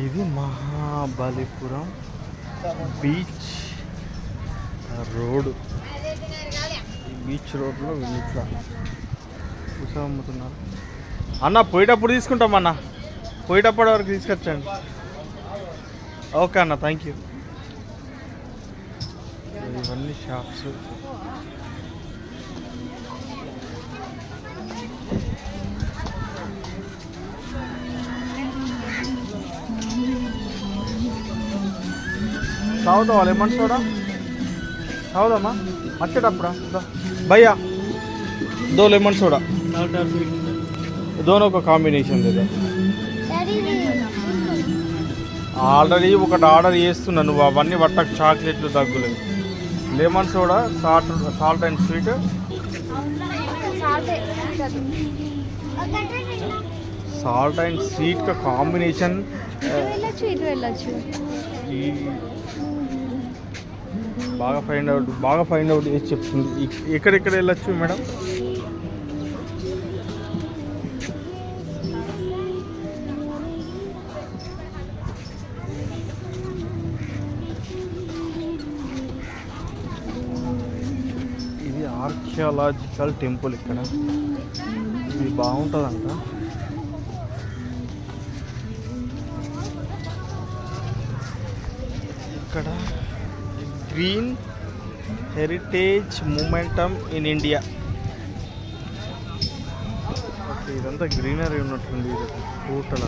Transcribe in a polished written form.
ఇది Mahabalipuram beach road. ఈ beach రోడ్లో ఇట్లా పుస అమ్ముతున్నారు. అన్న పోయేటప్పుడు తీసుకుంటాం అన్న, పోయేటప్పటి వరకు తీసుకొచ్చండి. ఓకే అన్న, థ్యాంక్ యూ. ఇవన్నీ షాప్స్. తాగుతావా లెమన్ సోడా? తాగుదామా వచ్చేటప్పుడా? భయ్యా దో లెమన్ సోడా, दोनों का కాంబినేషన్ లేదా? ఆల్రెడీ ఒకటి ఆర్డర్ చేస్తున్నా, నువ్వు అవన్నీ పట్టకు, చాక్లెట్లు తగ్గులేదు. Lemon soda, salt and sweet. Salt and sweet का కాంబినేషన్. బాగా ఫైండ్ అవుట్ చేసి చెప్తుంది. ఎక్కడెక్కడ వెళ్ళొచ్చు మేడం? ఇది ఆర్కియాలజికల్ టెంపుల్. ఇక్కడ ఇది బాగుంటుందంట. ఇక్కడ green heritage momentum in India. ఇదంతా గ్రీనరీ ఉన్నట్టుంది. ఇది టోటల్